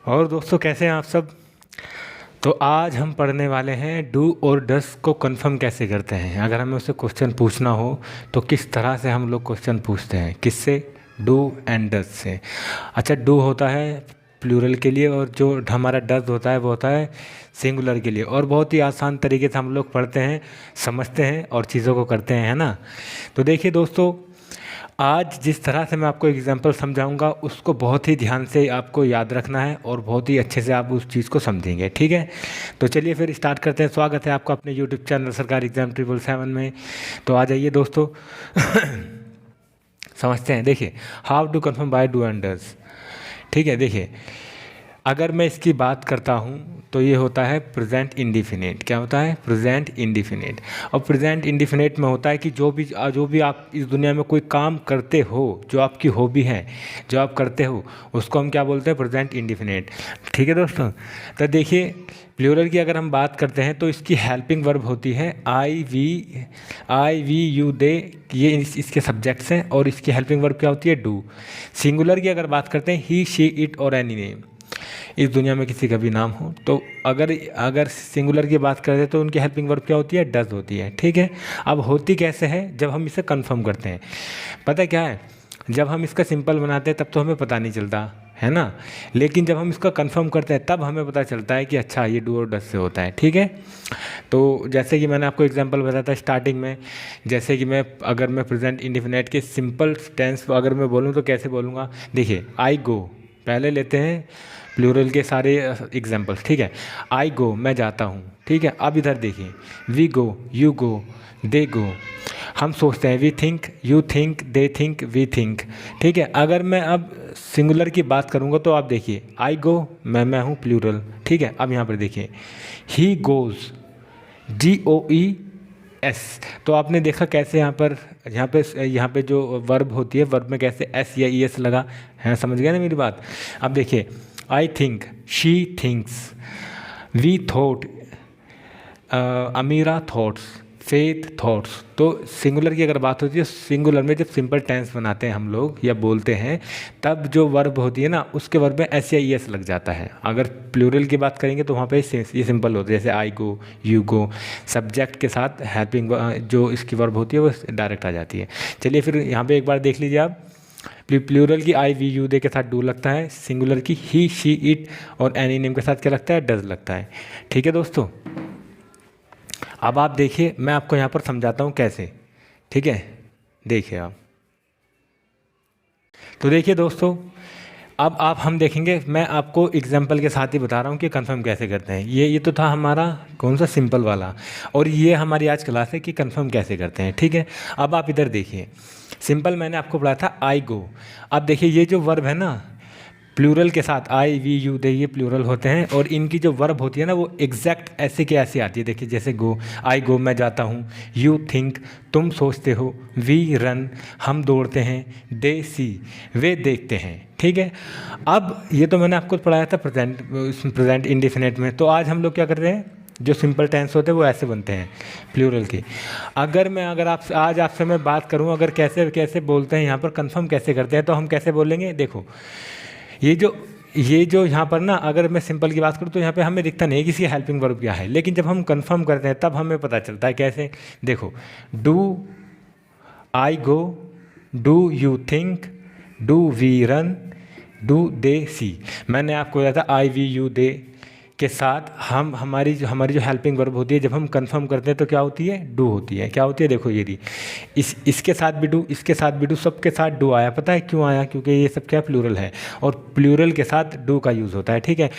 और दोस्तों कैसे हैं आप सब। तो आज हम पढ़ने वाले हैं डू और डस को कन्फर्म कैसे करते हैं। अगर हमें उससे क्वेश्चन पूछना हो तो किस तरह से हम लोग क्वेश्चन पूछते हैं, किससे, डू एंड डस से। अच्छा, डू होता है प्लूरल के लिए और जो हमारा डस होता है वो होता है सिंगुलर के लिए। और बहुत ही आसान तरीके से हम लोग पढ़ते हैं, समझते हैं और चीज़ों को करते हैं, है ना। तो देखिए दोस्तों, आज जिस तरह से मैं आपको एग्जांपल समझाऊंगा उसको बहुत ही ध्यान से आपको याद रखना है और बहुत ही अच्छे से आप उस चीज़ को समझेंगे, ठीक है। तो चलिए फिर स्टार्ट करते हैं। स्वागत है आपका अपने यूट्यूब चैनल सरकारी एग्जाम 777 में। तो आ जाइए दोस्तों समझते हैं। देखिए, how to confirm by do and does. ठीक है, देखिए अगर मैं इसकी बात करता हूँ तो ये होता है प्रेजेंट इंडिफिनिट। क्या होता है? Present indefinite. और प्रेजेंट इंडिफिनिट में होता है कि जो भी आप इस दुनिया में कोई काम करते हो, जो आपकी हॉबी है, जो आप करते हो, उसको हम क्या बोलते हैं? Present indefinite. ठीक है दोस्तों। तो देखिए, प्लूरल की अगर हम बात करते हैं तो इसकी हेल्पिंग वर्ब होती है आई वी यू दे। ये इसके सब्जेक्ट्स हैं और इसकी हेल्पिंग वर्ब क्या होती है? डू। सिंगुलर की अगर बात करते हैं ही, शी, इट और एनी नेम। इस दुनिया में किसी का भी नाम हो तो अगर सिंगुलर की बात करें तो उनकी हेल्पिंग वर्ब क्या होती है? डज होती है। ठीक है। अब होती कैसे है? जब हम इसे कंफर्म करते हैं। पता क्या है, जब हम इसका सिंपल बनाते हैं तब तो हमें पता नहीं चलता है ना, लेकिन जब हम इसका कंफर्म करते हैं तब हमें पता चलता है कि अच्छा ये डू और डज से होता है। ठीक है। तो जैसे कि मैंने आपको एग्जांपल बताया था स्टार्टिंग में, जैसे कि अगर मैं प्रेजेंट इंडिफिनिट के सिंपल टेंस अगर मैं बोलूँ तो कैसे बोलूँगा। देखिए, आई गो, पहले लेते हैं प्लूरल के सारे एग्जांपल्स। ठीक है। आई गो, मैं जाता हूँ। ठीक है। अब इधर देखिए, वी गो, यू गो, दे गो। हम सोचते हैं, we think, you think, they think, we think. ठीक है। अगर मैं अब सिंगुलर की बात करूँगा तो आप देखिए, आई गो, मैं हूँ प्लूरल। ठीक है। अब यहाँ पर देखिए, ही गोज़, GOES। तो आपने देखा कैसे यहाँ पे जो वर्ब होती है, वर्ब में कैसे एस या ES लगा है। समझ गया ना मेरी बात। अब देखिए, I think, she thinks, we thought, Amira thoughts, faith thoughts. तो सिंगुलर की अगर बात होती है, सिंगुलर में जब सिंपल टेंस बनाते हैं हम लोग या बोलते हैं, तब जो वर्ब होती है ना उसके वर्ब में एस या ES लग जाता है। अगर प्लूरल की बात करेंगे तो वहाँ पे ये सिंपल होता है, जैसे आई गो, यू गो, सब्जेक्ट के साथ हेल्पिंग जो इसकी वर्ब होती है वो डायरेक्ट आ जाती है। चलिए फिर यहाँ पे एक बार देख लीजिए आप। प्लूरल की आई वी यू दे के साथ डू लगता है, सिंगुलर की ही, शी, इट और एनी नेम के साथ क्या लगता है? डज लगता है। ठीक है दोस्तों। अब आप देखिए, मैं आपको यहाँ पर समझाता हूँ कैसे। ठीक है, देखिए आप। तो देखिए दोस्तों, अब हम देखेंगे, मैं आपको एग्जाम्पल के साथ ही बता रहा हूँ कि कंफर्म कैसे करते हैं। ये तो था हमारा कौन सा? सिंपल वाला। और ये हमारी आज क्लास है कि कंफर्म कैसे करते हैं। ठीक है। अब आप इधर देखिए, सिंपल मैंने आपको पढ़ाया था आई गो। अब देखिए, ये जो वर्ब है ना प्लूरल के साथ, आई वी यू दे, ये प्लूरल होते हैं और इनकी जो वर्ब होती है ना वो एग्जैक्ट ऐसे के ऐसे आती है। देखिए, जैसे गो, आई गो, मैं जाता हूँ, यू थिंक, तुम सोचते हो, वी रन, हम दौड़ते हैं, दे सी, वे देखते हैं। ठीक है। अब ये तो मैंने आपको पढ़ाया था प्रेजेंट इंडिफिनिट में। तो आज हम लोग क्या कर रहे हैं, जो सिंपल टेंस होते हैं वो ऐसे बनते हैं प्लूरल के। अगर आपसे मैं बात करूं, अगर कैसे कैसे बोलते हैं यहाँ पर, कंफर्म कैसे करते हैं, तो हम कैसे बोलेंगे। देखो, ये जो यहाँ पर ना, अगर मैं सिंपल की बात करूँ तो यहाँ पे हमें दिखता नहीं है किसी हेल्पिंग वर्ब क्या है, लेकिन जब हम कंफर्म करते हैं तब हमें पता चलता है। कैसे? देखो, do I go, do you think, do we run, do they see. मैंने आपको बताया था आई वी यू दे के साथ हमारी जो हेल्पिंग वर्ब होती है, जब हम कंफर्म करते हैं तो क्या होती है? डू होती है। क्या होती है? देखो, ये इसके साथ भी डू, इसके साथ भी डू, सबके साथ डू आया। पता है क्यों आया? क्योंकि ये सब क्या प्लूरल है और प्लूरल के साथ डू का यूज़ होता है। ठीक है।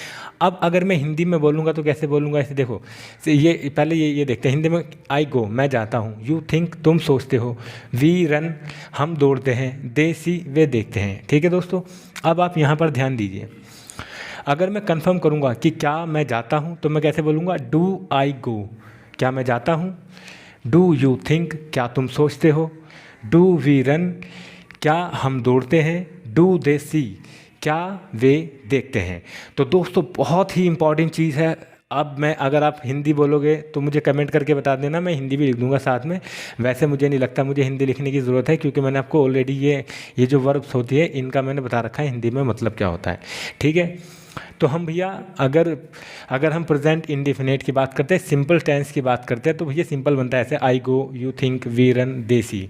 अब अगर मैं हिंदी में बोलूँगा तो कैसे बोलूँगा? ऐसे देखो, ये पहले ये देखते हैं हिंदी में। आई गो, मैं जाता हूँ, यू थिंक, तुम सोचते हो, वी रन, हम दौड़ते हैं, दे सी, वे देखते हैं। ठीक है दोस्तों। अब आप यहाँ पर ध्यान दीजिए, अगर मैं कंफर्म करूँगा कि क्या मैं जाता हूँ तो मैं कैसे बोलूँगा? डू आई गो, क्या मैं जाता हूँ। डू यू थिंक, क्या तुम सोचते हो। डू वी रन, क्या हम दौड़ते हैं। डू दे सी, क्या वे देखते हैं। तो दोस्तों, बहुत ही इंपॉर्टेंट चीज़ है। अब मैं, अगर आप हिंदी बोलोगे तो मुझे कमेंट करके बता देना, मैं हिंदी भी लिख दूंगा साथ में। वैसे मुझे नहीं लगता मुझे हिंदी लिखने की ज़रूरत है, क्योंकि मैंने आपको ऑलरेडी ये जो वर्ब्स होती है इनका मैंने बता रखा है हिंदी में मतलब क्या होता है। ठीक है। तो हम भैया अगर अगर हम प्रेजेंट इंडिफिनिट की बात करते हैं, सिंपल टेंस की बात करते हैं, तो भैया सिंपल बनता है ऐसे, आई गो, you think, we run, they see.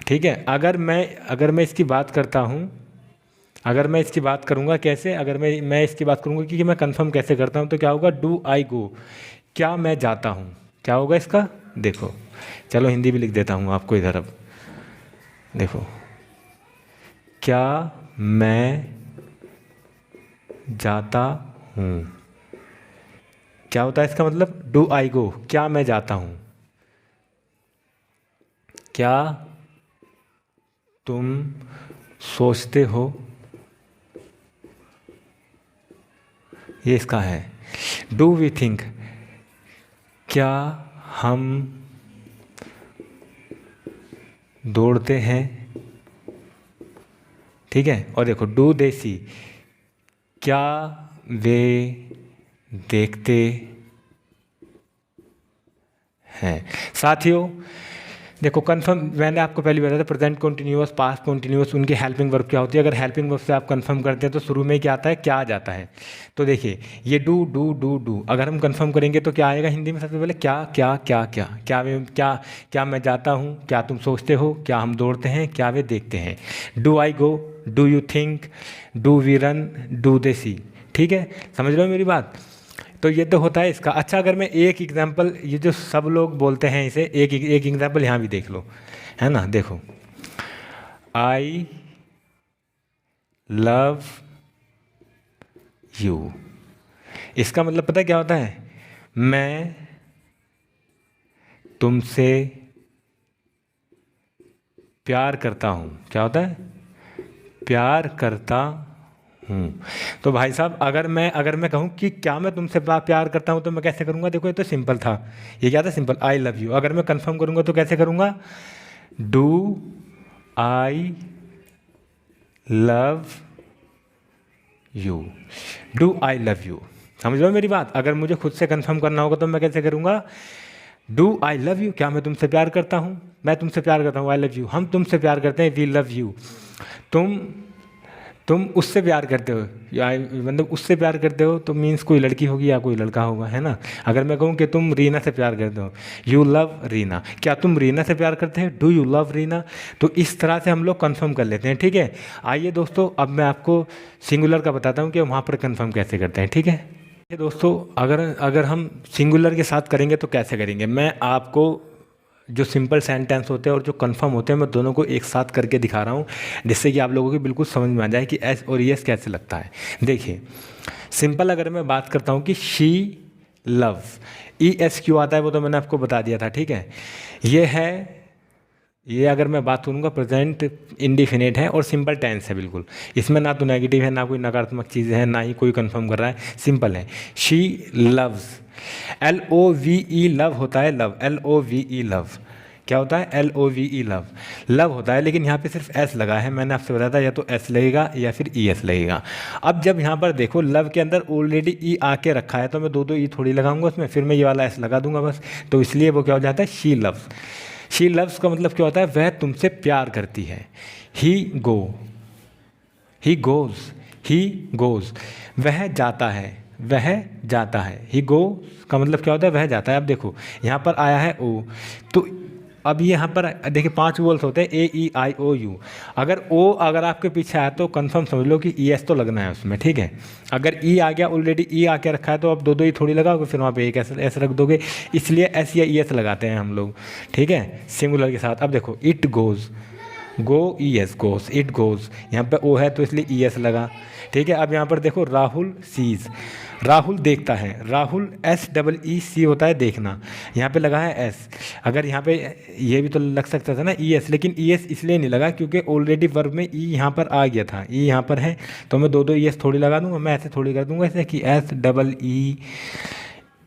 ठीक है, अगर मैं इसकी बात करता हूँ, अगर मैं इसकी बात करूँगा कैसे, अगर मैं इसकी बात करूँगा कि मैं कंफर्म कैसे करता हूँ, तो क्या होगा, डू आई गो, क्या मैं जाता हूँ, क्या होगा इसका, देखो, चलो हिंदी भी लिख देता हूँ आपको इधर। अब देखो, क्या मैं जाता हूँ, क्या होता है इसका मतलब, डू आई गो, क्या मैं जाता हूँ, क्या तुम सोचते हो, ये इसका है। डू वी थिंक, क्या हम दौड़ते हैं। ठीक है, और देखो, डू दे सी, क्या वे देखते हैं। साथियों देखो, कंफर्म मैंने आपको पहले बताया था, प्रेजेंट कंटिन्यूअस, पास्ट कंटिन्यूअस, उनकी हेल्पिंग वर्ब क्या होती है। अगर हेल्पिंग वर्ब से आप कंफर्म करते हैं तो शुरू में क्या आता है, क्या आ जाता है। तो देखिए, ये डू डू डू डू, अगर हम कंफर्म करेंगे तो क्या आएगा हिंदी में, सबसे पहले क्या क्या क्या क्या, क्या मैं जाता हूँ, क्या तुम सोचते हो, क्या हम दौड़ते हैं, क्या वे देखते हैं। Do I go, do you think, do we run, do they see. ठीक है, समझ रहे हो मेरी बात। तो ये तो होता है इसका। अच्छा, अगर मैं एक एग्जांपल, ये जो सब लोग बोलते हैं इसे, एक एक एग्जांपल यहाँ भी देख लो, है ना। देखो, आई लव यू, इसका मतलब पता है क्या होता है, मैं तुमसे प्यार करता हूँ। क्या होता है, प्यार करता हूँ। तो भाई साहब, अगर मैं कहूँ कि क्या मैं तुमसे प्यार करता हूँ, तो मैं कैसे करूँगा, देखो ये तो सिंपल था, ये क्या था, सिंपल, आई लव यू। अगर मैं कंफर्म करूँगा तो कैसे करूँगा, do I love you, do I love you. समझ लो मेरी बात। अगर मुझे खुद से कंफर्म करना होगा तो मैं कैसे करूँगा, डू आई लव यू, क्या मैं तुमसे प्यार करता हूँ, मैं तुमसे प्यार करता हूँ, आई लव यू, हम तुमसे प्यार करते हैं, वी लव यू। तुम तुम उससे प्यार करते हो, या मतलब उससे प्यार करते हो, तो मीन्स कोई लड़की होगी या कोई लड़का होगा, है ना। अगर मैं कहूँ कि तुम रीना से प्यार करते हो, यू लव रीना, क्या तुम रीना से प्यार करते हैं, डू यू लव रीना। तो इस तरह से हम लोग कंफर्म कर लेते हैं। ठीक है, आइए दोस्तों, अब मैं आपको सिंगुलर का बताता हूँ कि वहाँ पर कंफर्म कैसे करते हैं। ठीक है, ये दोस्तों, अगर अगर हम सिंगुलर के साथ करेंगे तो कैसे करेंगे, मैं आपको जो सिंपल सेंटेंस होते हैं और जो कंफर्म होते हैं, मैं दोनों को एक साथ करके दिखा रहा हूँ, जिससे कि आप लोगों को बिल्कुल समझ में आ जाए कि एस और यस कैसे लगता है। देखिए, सिंपल अगर मैं बात करता हूँ कि शी लव, ई एस क्यों आता है वो तो मैंने आपको बता दिया था। ठीक है, ये है, ये अगर मैं बात करूँगा प्रेजेंट इंडिफिनिट है और सिंपल टेंस है बिल्कुल। इसमें ना तो नेगेटिव है, ना कोई नकारात्मक चीज़ है, ना ही कोई कंफर्म कर रहा है, सिंपल है। She loves, L O V E love होता है, love, L O V E love, क्या होता है, L O V E love, love होता है। लेकिन यहाँ पे सिर्फ एस लगा है, मैंने आपसे बताया था, या तो एस लगेगा या फिर ई एस लगेगा। अब जब यहाँ पर देखो, लव के अंदर ऑलरेडी ई आके रखा है, तो मैं दो दो ई थोड़ी लगाऊंगा उसमें, फिर मैं ये वाला एस लगा दूंगा बस। तो इसलिए वो क्या हो जाता है, शी लव्स। शी लव्स का मतलब क्या होता है, वह तुमसे प्यार करती है। ही गो, ही गोज, ही गोज, वह जाता है, वह जाता है। ही गो का मतलब क्या होता है, वह जाता है। अब देखो, यहाँ पर आया है ओ, तो अब ये यहाँ पर देखिए 5 वोल्स होते हैं, ए ई आई ओ यू। अगर ओ अगर आपके पीछे आया तो कंफर्म समझ लो कि ई एस तो लगना है उसमें। ठीक है, अगर ई आ गया, ऑलरेडी ई आके रखा है, तो आप दो दो ई थोड़ी लगाओगे, फिर वहाँ पे एक एस रख दोगे, इसलिए एस या ई एस लगाते हैं हम लोग। ठीक है, सिंगुलर के साथ। अब देखो, it goes, go E S, goes, it goes, यहाँ पे ओ है तो इसलिए ई एस लगा। ठीक है, अब यहाँ पर देखो, राहुल सीज, राहुल देखता है, राहुल एस डबल ई सी होता है देखना, यहाँ पे लगा है एस। अगर यहाँ पे ये भी तो लग सकता था ना ई एस, लेकिन ई एस इसलिए नहीं लगा क्योंकि ऑलरेडी वर्ब में ई यहाँ पर आ गया था, ई यहाँ पर है, तो मैं दो दो ई एस थोड़ी लगा दूंगा, मैं ऐसे थोड़ी कर दूंगा ऐसे कि S double E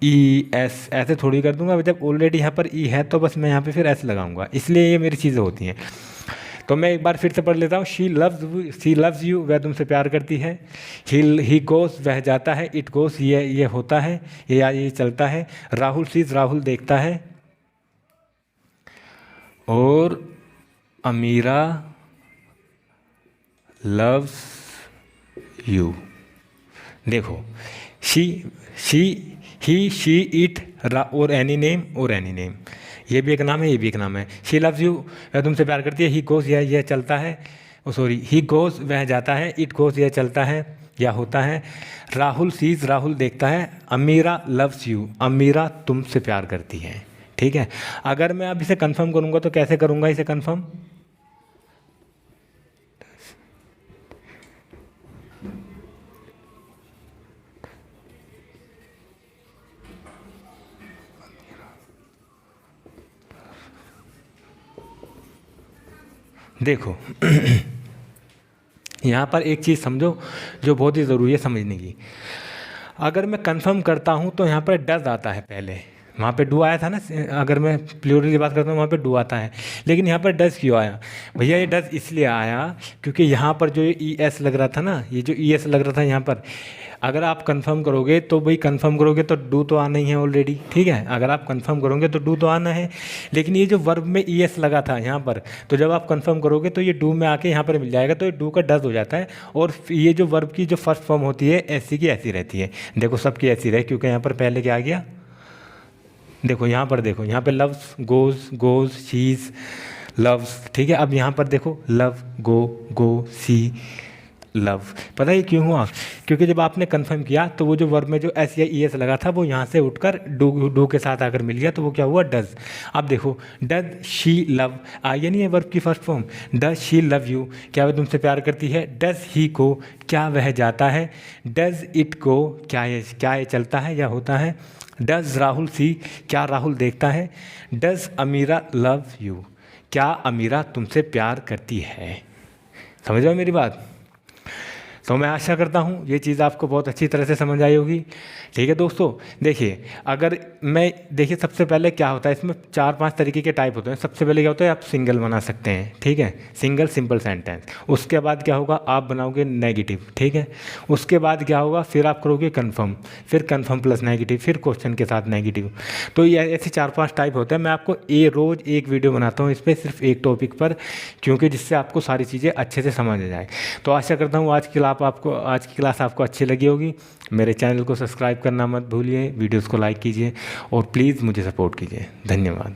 E S, ऐसे थोड़ी कर दूंगा। जब ऑलरेडी यहाँ पर ई है तो बस मैं यहाँ पे फिर एस लगाऊंगा, इसलिए ये मेरी चीज़ें होती हैं। तो मैं एक बार फिर से पढ़ लेता हूँ, शी लव्स यू, वह तुमसे प्यार करती है। ही गोस, वह जाता है। इट गोस, ये होता है, ये चलता है। राहुल सीज, राहुल देखता है। और अमीरा लव्स यू, देखो she she he she it और एनी नेम और एनी नेम, ये भी एक नाम है, ये भी एक नाम है। शी लव्स यू, वह तुमसे प्यार करती है। ही गोज़, यह चलता है, सॉरी ही गोज़ वह जाता है। इट गोज़ यह चलता है या होता है। राहुल सीज, राहुल देखता है। अमीरा लव्स यू, अमीरा तुमसे प्यार करती है। ठीक है, अगर मैं अब इसे कंफर्म करूँगा तो कैसे करूँगा इसे कंफर्म? देखो यहाँ पर एक चीज़ समझो जो बहुत ही ज़रूरी है समझने की। अगर मैं कंफर्म करता हूँ तो यहाँ पर डज आता है पहले, वहाँ पे डू आया था ना। अगर मैं प्लूरल की बात करता हूँ वहाँ पे डू आता है, लेकिन यहाँ पर डज क्यों आया भैया? ये डज इसलिए आया क्योंकि यहाँ पर जो ई एस लग रहा था ना, ये जो ई एस लग रहा था यहाँ पर, अगर आप कंफर्म करोगे तो भाई कंफर्म करोगे तो डू तो आना ही है ऑलरेडी। ठीक है, अगर आप कंफर्म करोगे तो डू तो आना है, लेकिन ये जो वर्ब में ई एस लगा था यहाँ पर, तो जब आप कंफर्म करोगे तो ये डू में आके यहाँ पर मिल जाएगा, तो ये डू का डज हो जाता है। और ये जो वर्ब की जो फर्स्ट फॉर्म होती है ऐसी की ऐसी रहती है। देखो सबकी ऐसी रहे क्योंकि यहाँ पर पहले क्या आ गया, देखो यहाँ पर, देखो यहाँ पे लव्स, गोज, शीज, लव्स। ठीक है, अब यहाँ पर देखो लव, गो, सी, लव। पता है क्यों हुआ? क्योंकि जब आपने कंफर्म किया तो वो जो वर्ब में जो एस या ई एस लगा था वो यहाँ से उठकर डू के साथ आकर मिल गया, तो वो क्या हुआ? डज। अब देखो डज शी लव, ये नहीं है वर्ब की first form. Does she love you, क्या वह तुमसे प्यार करती है। डज ही को, क्या वह जाता है। डज इट को, क्या ये चलता है या होता है। डज राहुल सी, क्या राहुल देखता है। डज अमीरा लव यू, क्या अमीरा तुमसे प्यार करती है। समझ रहे हो मेरी बात? तो मैं आशा करता हूँ ये चीज़ आपको बहुत अच्छी तरह से समझ आई होगी। ठीक है दोस्तों, देखिए अगर मैं, देखिए सबसे पहले क्या होता है, इसमें 4-5 तरीके के टाइप होते हैं। सबसे पहले क्या होता है, आप सिंगल बना सकते हैं। ठीक है, सिंगल सिंपल सेंटेंस। उसके बाद क्या होगा, आप बनाओगे नेगेटिव। ठीक है, उसके बाद क्या होगा, फिर आप करोगे कन्फर्म, फिर कन्फर्म प्लस नेगेटिव, फिर क्वेश्चन के साथ नेगेटिव। तो ये ऐसे 4-5 टाइप होते हैं। मैं आपको रोज़ एक वीडियो बनाता हूँ इस पर, सिर्फ एक टॉपिक पर, क्योंकि जिससे आपको सारी चीज़ें अच्छे से समझ आ जाए। तो आशा करता हूँ आज की क्लास आपको अच्छी लगी होगी। मेरे चैनल को सब्सक्राइब करना मत भूलिए, वीडियोस को लाइक कीजिए और प्लीज़ मुझे सपोर्ट कीजिए। धन्यवाद।